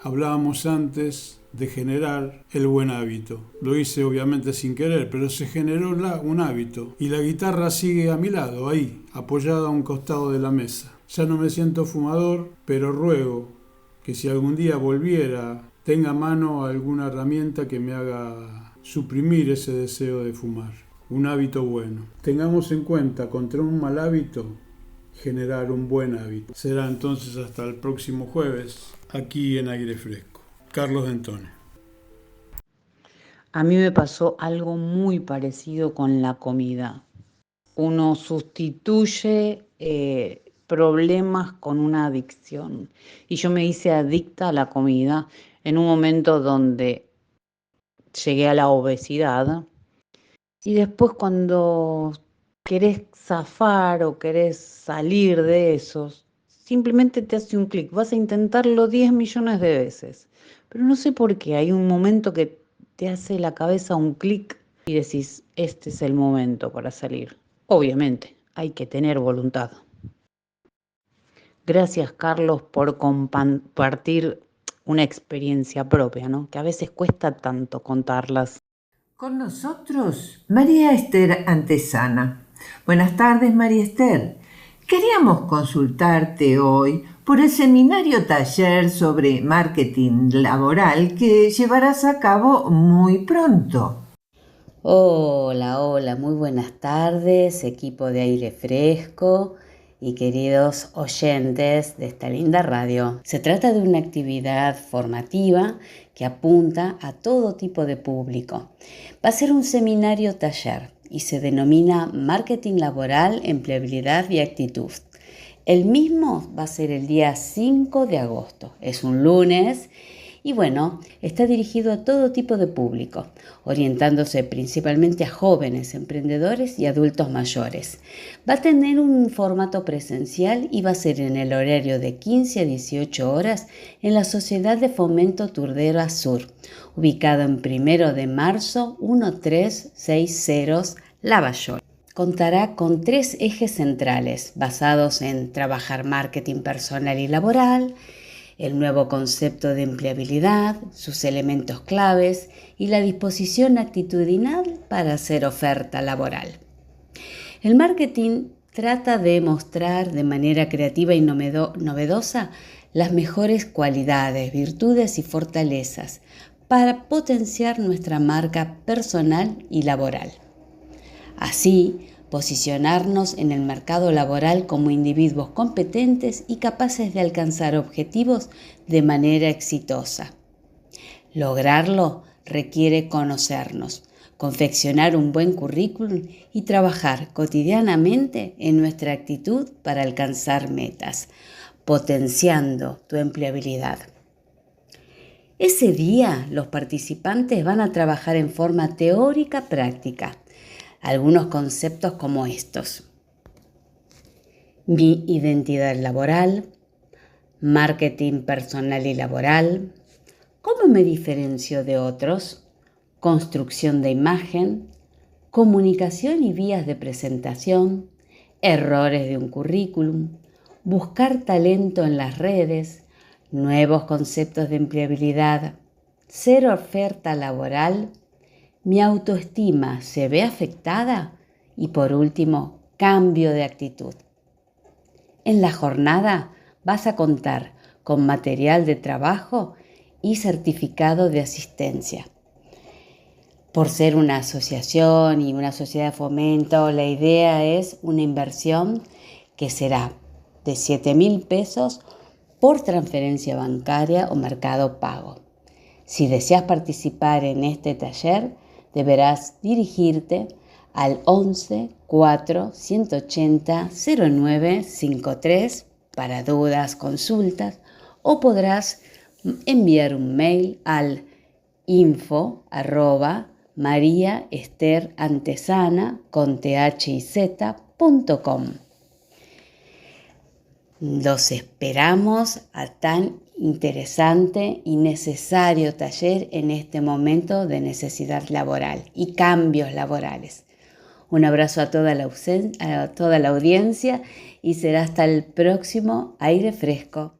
hablábamos antes de generar el buen hábito. Lo hice obviamente sin querer, pero se generó un hábito. Y la guitarra sigue a mi lado, ahí, apoyada a un costado de la mesa. Ya no me siento fumador, pero ruego que si algún día volviera, tenga a mano alguna herramienta que me haga suprimir ese deseo de fumar. Un hábito bueno. Tengamos en cuenta, contra un mal hábito, generar un buen hábito. Será entonces hasta el próximo jueves, aquí en Aire Fresco. Carlos D'Entone. A mí me pasó algo muy parecido con la comida. Uno sustituye problemas con una adicción. Y yo me hice adicta a la comida en un momento donde llegué a la obesidad. Y después cuando querés zafar o querés salir de eso, simplemente te hace un clic. Vas a intentarlo 10 millones de veces. Pero no sé por qué, hay un momento que te hace la cabeza un clic y decís, este es el momento para salir. Obviamente, hay que tener voluntad. Gracias, Carlos, por compartir una experiencia propia, ¿no? Que a veces cuesta tanto contarlas. Con nosotros, María Esther Antesana. Buenas tardes, María Esther. Queríamos consultarte hoy por el seminario taller sobre marketing laboral que llevarás a cabo muy pronto. Hola, muy buenas tardes, equipo de Aire Fresco y queridos oyentes de esta linda radio. Se trata de una actividad formativa que apunta a todo tipo de público. Va a ser un seminario taller y se denomina Marketing Laboral, Empleabilidad y Actitud. El mismo va a ser el día 5 de agosto, es un lunes y bueno, está dirigido a todo tipo de público, orientándose principalmente a jóvenes, emprendedores y adultos mayores. Va a tener un formato presencial y va a ser en el horario de 15 a 18 horas en la Sociedad de Fomento Turdera Sur, ubicado en 1 de marzo 1360 Lavallol. Contará con 3 ejes centrales basados en trabajar marketing personal y laboral, el nuevo concepto de empleabilidad, sus elementos claves y la disposición actitudinal para hacer oferta laboral. El marketing trata de mostrar de manera creativa y novedosa las mejores cualidades, virtudes y fortalezas para potenciar nuestra marca personal y laboral. Así, posicionarnos en el mercado laboral como individuos competentes y capaces de alcanzar objetivos de manera exitosa. Lograrlo requiere conocernos, confeccionar un buen currículum y trabajar cotidianamente en nuestra actitud para alcanzar metas, potenciando tu empleabilidad. Ese día, los participantes van a trabajar en forma teórica práctica. Algunos conceptos como estos: mi identidad laboral, marketing personal y laboral, cómo me diferencio de otros, construcción de imagen, comunicación y vías de presentación, errores de un currículum, buscar talento en las redes, nuevos conceptos de empleabilidad, ser oferta laboral, mi autoestima se ve afectada y por último, cambio de actitud. En la jornada vas a contar con material de trabajo y certificado de asistencia. Por ser una asociación y una sociedad de fomento, la idea es una inversión que será de 7.000 pesos por transferencia bancaria o Mercado Pago. Si deseas participar en este taller, deberás dirigirte al 11 4 180 0953 para dudas, consultas, o podrás enviar un mail al info@mariaesterantesana.com. Los esperamos a tan interesante y necesario taller en este momento de necesidad laboral y cambios laborales. Un abrazo a toda la audiencia y será hasta el próximo Aire Fresco.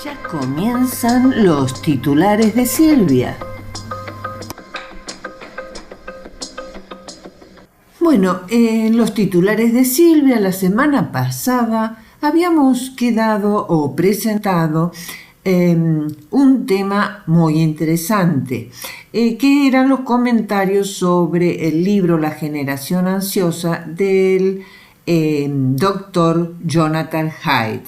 Ya comienzan los titulares de Silvia. Bueno, en los titulares de Silvia la semana pasada habíamos quedado o presentado un tema muy interesante, que eran los comentarios sobre el libro La generación ansiosa del doctor Jonathan Haidt.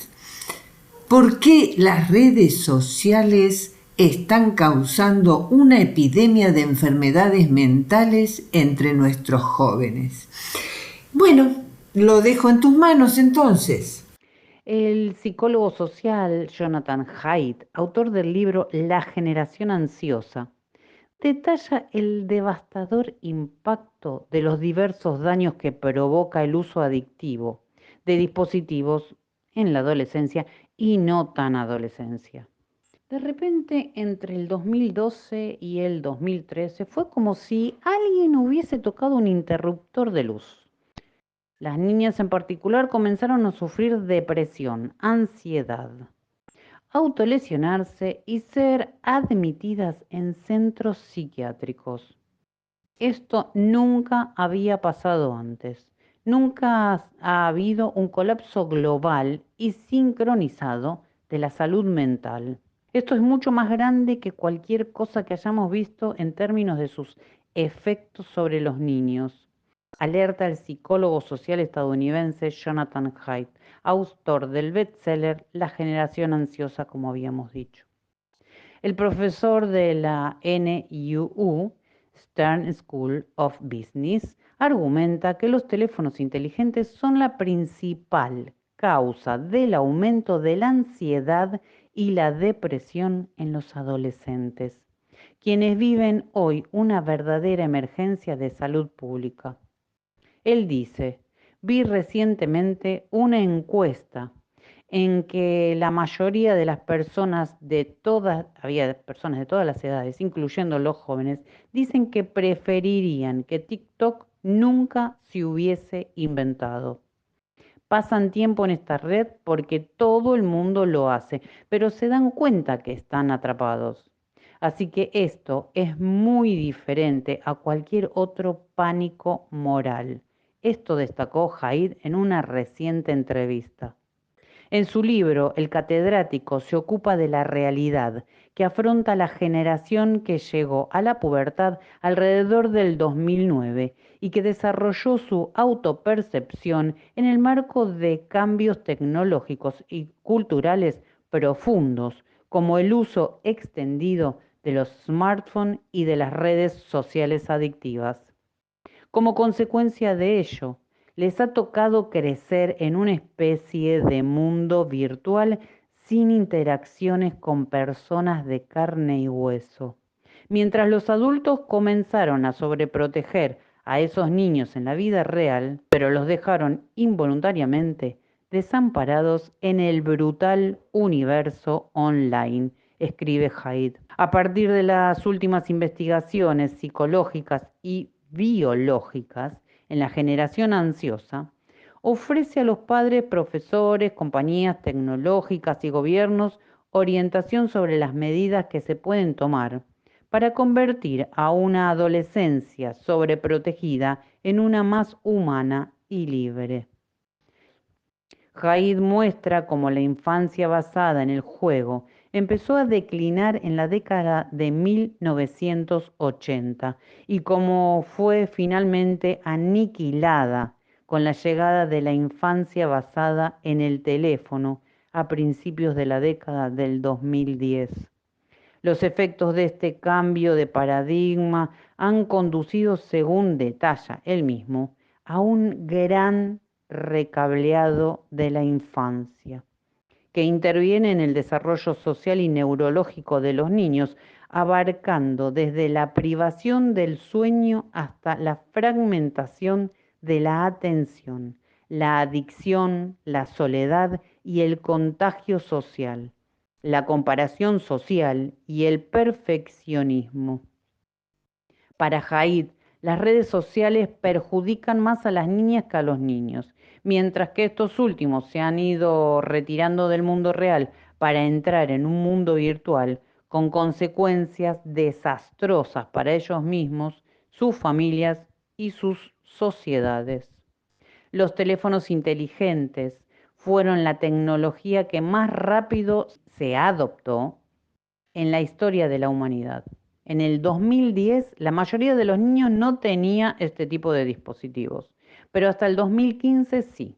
¿Por qué las redes sociales están causando una epidemia de enfermedades mentales entre nuestros jóvenes? Bueno, lo dejo en tus manos entonces. El psicólogo social Jonathan Haidt, autor del libro La generación ansiosa, detalla el devastador impacto de los diversos daños que provoca el uso adictivo de dispositivos en la adolescencia y no tan adolescencia. De repente, entre el 2012 y el 2013, fue como si alguien hubiese tocado un interruptor de luz. Las niñas en particular comenzaron a sufrir depresión, ansiedad, autolesionarse y ser admitidas en centros psiquiátricos. Esto nunca había pasado antes. Nunca ha habido un colapso global y sincronizado de la salud mental. Esto es mucho más grande que cualquier cosa que hayamos visto en términos de sus efectos sobre los niños. Alerta el psicólogo social estadounidense Jonathan Haidt, autor del bestseller La generación ansiosa, como habíamos dicho. El profesor de la NYU, Stern School of Business, argumenta que los teléfonos inteligentes son la principal causa del aumento de la ansiedad y la depresión en los adolescentes, quienes viven hoy una verdadera emergencia de salud pública. Él dice, vi recientemente una encuesta en que la mayoría de las personas había personas de todas las edades, incluyendo los jóvenes, dicen que preferirían que TikTok nunca se hubiese inventado. Pasan tiempo en esta red porque todo el mundo lo hace, pero se dan cuenta que están atrapados. Así que esto es muy diferente a cualquier otro pánico moral. Esto destacó Haidt en una reciente entrevista. En su libro, el catedrático se ocupa de la realidad que afronta la generación que llegó a la pubertad alrededor del 2009 y que desarrolló su autopercepción en el marco de cambios tecnológicos y culturales profundos, como el uso extendido de los smartphones y de las redes sociales adictivas. Como consecuencia de ello, les ha tocado crecer en una especie de mundo virtual sin interacciones con personas de carne y hueso. Mientras los adultos comenzaron a sobreproteger a esos niños en la vida real, pero los dejaron involuntariamente desamparados en el brutal universo online, escribe Haidt. A partir de las últimas investigaciones psicológicas y biológicas, en la generación ansiosa, ofrece a los padres, profesores, compañías tecnológicas y gobiernos orientación sobre las medidas que se pueden tomar para convertir a una adolescencia sobreprotegida en una más humana y libre. Haid muestra cómo la infancia basada en el juego empezó a declinar en la década de 1980 y cómo fue finalmente aniquilada con la llegada de la infancia basada en el teléfono a principios de la década del 2010. Los efectos de este cambio de paradigma han conducido, según detalla él mismo, a un gran recableado de la infancia, que interviene en el desarrollo social y neurológico de los niños, abarcando desde la privación del sueño hasta la fragmentación de la atención, la adicción, la soledad y el contagio social, la comparación social y el perfeccionismo. Para Haid, las redes sociales perjudican más a las niñas que a los niños, mientras que estos últimos se han ido retirando del mundo real para entrar en un mundo virtual con consecuencias desastrosas para ellos mismos, sus familias y sus sociedades. Los teléfonos inteligentes fueron la tecnología que más rápido se adoptó en la historia de la humanidad. En el 2010, la mayoría de los niños no tenía este tipo de dispositivos, pero hasta el 2015 sí.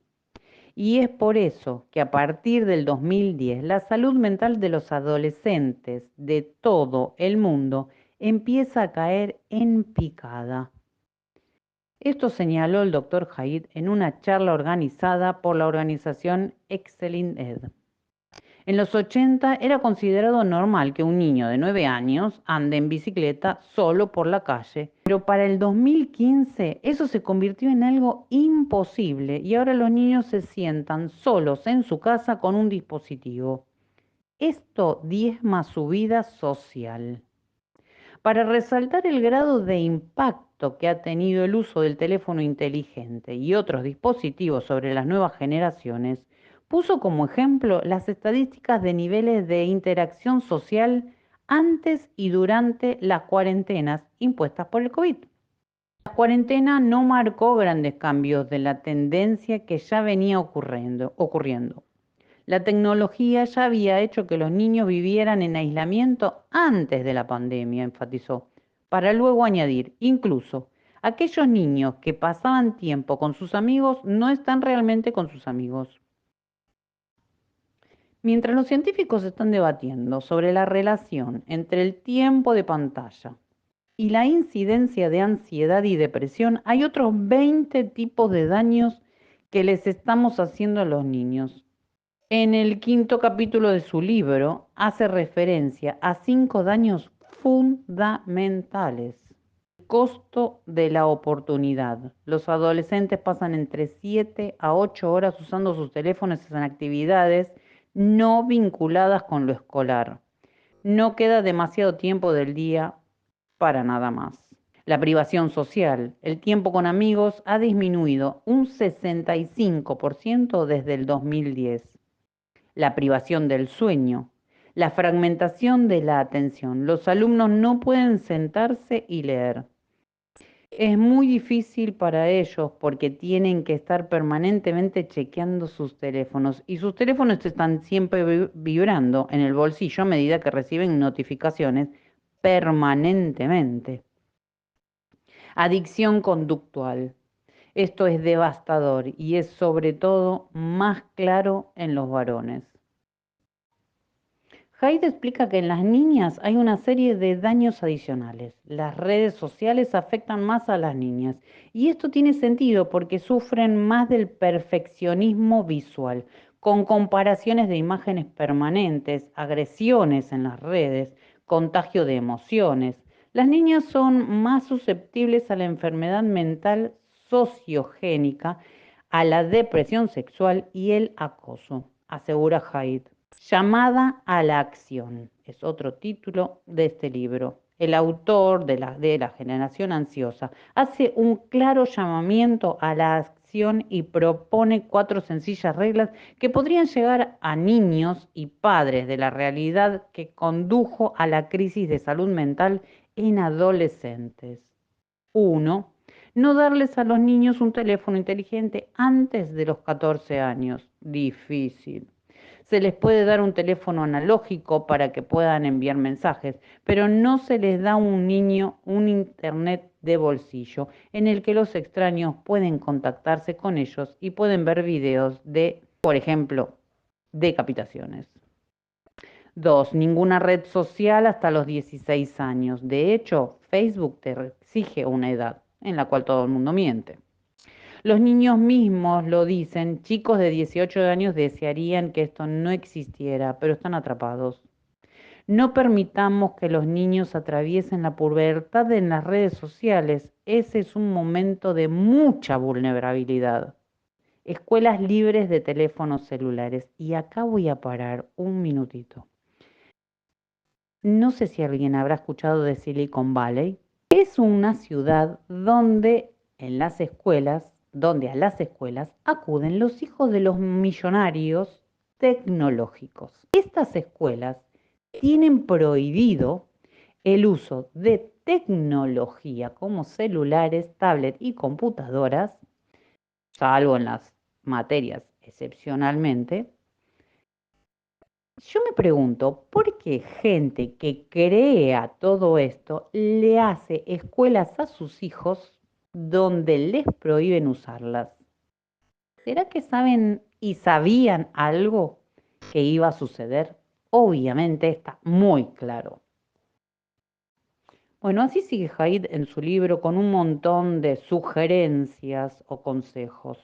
Y es por eso que a partir del 2010, la salud mental de los adolescentes de todo el mundo empieza a caer en picada. Esto señaló el Dr. Haid en una charla organizada por la organización Excellent Ed. En los 80 era considerado normal que un niño de 9 años ande en bicicleta solo por la calle, pero para el 2015 eso se convirtió en algo imposible y ahora los niños se sientan solos en su casa con un dispositivo. Esto diezma su vida social. Para resaltar el grado de impacto que ha tenido el uso del teléfono inteligente y otros dispositivos sobre las nuevas generaciones, puso como ejemplo las estadísticas de niveles de interacción social antes y durante las cuarentenas impuestas por el COVID. La cuarentena no marcó grandes cambios de la tendencia que ya venía ocurriendo. La tecnología ya había hecho que los niños vivieran en aislamiento antes de la pandemia, enfatizó, para luego añadir, incluso, aquellos niños que pasaban tiempo con sus amigos no están realmente con sus amigos. Mientras los científicos están debatiendo sobre la relación entre el tiempo de pantalla y la incidencia de ansiedad y depresión, hay otros 20 tipos de daños que les estamos haciendo a los niños. En el 5º capítulo de su libro hace referencia a 5 daños fundamentales. Costo de la oportunidad. Los adolescentes pasan entre 7 a 8 horas usando sus teléfonos en actividades no vinculadas con lo escolar. No queda demasiado tiempo del día para nada más. La privación social. El tiempo con amigos ha disminuido un 65% desde el 2010. La privación del sueño. La fragmentación de la atención. Los alumnos no pueden sentarse y leer. Es muy difícil para ellos porque tienen que estar permanentemente chequeando sus teléfonos y sus teléfonos están siempre vibrando en el bolsillo a medida que reciben notificaciones permanentemente. Adicción conductual. Esto es devastador y es sobre todo más claro en los varones. Haid explica que en las niñas hay una serie de daños adicionales. Las redes sociales afectan más a las niñas y esto tiene sentido porque sufren más del perfeccionismo visual, con comparaciones de imágenes permanentes, agresiones en las redes, contagio de emociones. Las niñas son más susceptibles a la enfermedad mental sociogénica, a la depresión sexual y el acoso, asegura Haid. Llamada a la acción, es otro título de este libro. El autor de la generación ansiosa hace un claro llamamiento a la acción y propone 4 sencillas reglas que podrían llegar a niños y padres de la realidad que condujo a la crisis de salud mental en adolescentes. 1. No darles a los niños un teléfono inteligente antes de los 14 años. Difícil. Se les puede dar un teléfono analógico para que puedan enviar mensajes, pero no se les da a un niño un internet de bolsillo en el que los extraños pueden contactarse con ellos y pueden ver videos de, por ejemplo, decapitaciones. 2. Ninguna red social hasta los 16 años. De hecho, Facebook te exige una edad en la cual todo el mundo miente. Los niños mismos lo dicen, chicos de 18 años desearían que esto no existiera, pero están atrapados. No permitamos que los niños atraviesen la pubertad en las redes sociales. Ese es un momento de mucha vulnerabilidad. Escuelas libres de teléfonos celulares. Y acá voy a parar un minutito. No sé si alguien habrá escuchado de Silicon Valley. Es una ciudad donde a las escuelas acuden los hijos de los millonarios tecnológicos. Estas escuelas tienen prohibido el uso de tecnología como celulares, tablets y computadoras, salvo en las materias excepcionalmente. Yo me pregunto, ¿por qué gente que crea todo esto le hace escuelas a sus hijos donde les prohíben usarlas? ¿Será que saben y sabían algo que iba a suceder? Obviamente está muy claro. Bueno, así sigue Haid en su libro con un montón de sugerencias o consejos.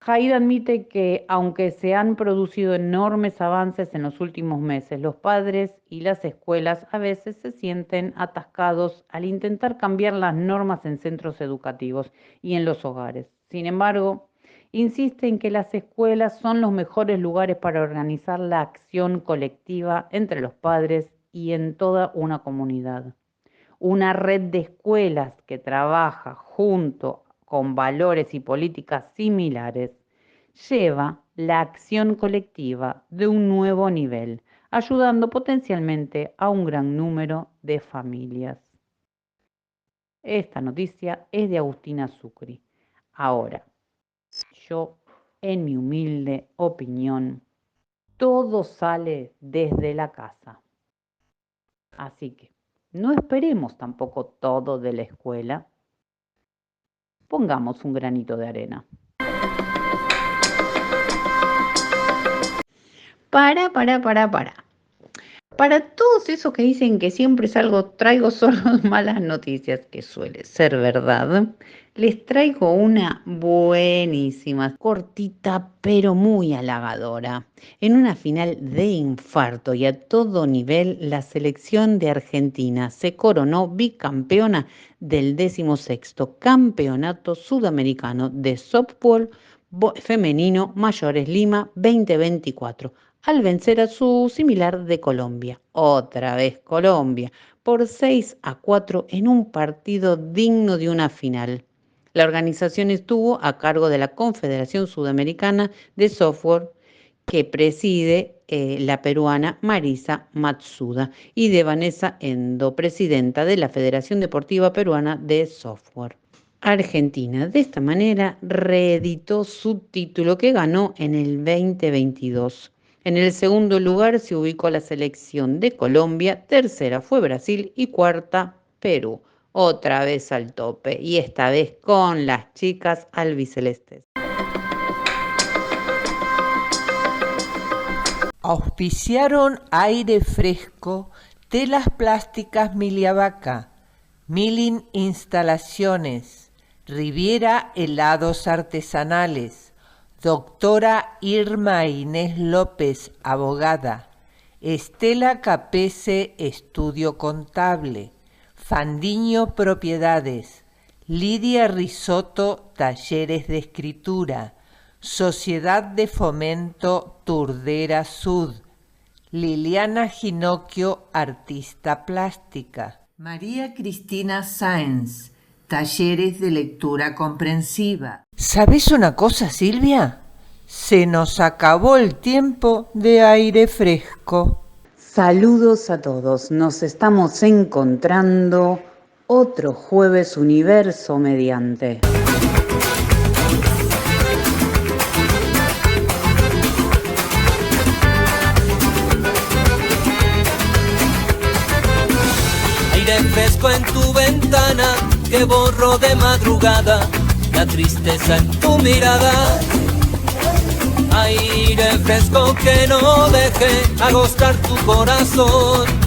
Haid admite que, aunque se han producido enormes avances en los últimos meses, los padres y las escuelas a veces se sienten atascados al intentar cambiar las normas en centros educativos y en los hogares. Sin embargo, insiste en que las escuelas son los mejores lugares para organizar la acción colectiva entre los padres y en toda una comunidad. Una red de escuelas que trabaja junto con valores y políticas similares, lleva la acción colectiva de un nuevo nivel, ayudando potencialmente a un gran número de familias. Esta noticia es de Agustina Sucri. Ahora, yo, en mi humilde opinión, todo sale desde la casa. Así que no esperemos tampoco todo de la escuela. Pongamos un granito de arena. Para todos esos que dicen que siempre traigo solo malas noticias, que suele ser verdad, les traigo una buenísima, cortita pero muy halagadora. En una final de infarto y a todo nivel, la selección de Argentina se coronó bicampeona del 16º Campeonato Sudamericano de Softball Femenino Mayores Lima 2024. Al vencer a su similar de Colombia, otra vez Colombia, por 6-4 en un partido digno de una final. La organización estuvo a cargo de la Confederación Sudamericana de Softball, que preside la peruana Marisa Matsuda, y de Vanessa Endo, presidenta de la Federación Deportiva Peruana de Softball. Argentina, de esta manera, reeditó su título que ganó en el 2022. En el segundo lugar se ubicó la selección de Colombia, tercera fue Brasil y cuarta Perú. Otra vez al tope y esta vez con las chicas albicelestes. Auspiciaron Aire Fresco, Telas Plásticas Miliavaca, Milling Instalaciones, Riviera Helados Artesanales, Doctora Irma Inés López, abogada, Estela Capese, Estudio Contable, Fandiño Propiedades, Lidia Risotto, Talleres de Escritura, Sociedad de Fomento Turdera Sud, Liliana Ginocchio, Artista Plástica, María Cristina Sáenz, talleres de lectura comprensiva. ¿Sabés una cosa, Silvia? Se nos acabó el tiempo de aire fresco. Saludos a todos, nos estamos encontrando otro jueves universo mediante. Aire fresco en tu ventana que borro de madrugada la tristeza en tu mirada. Aire fresco que no deje agostar tu corazón.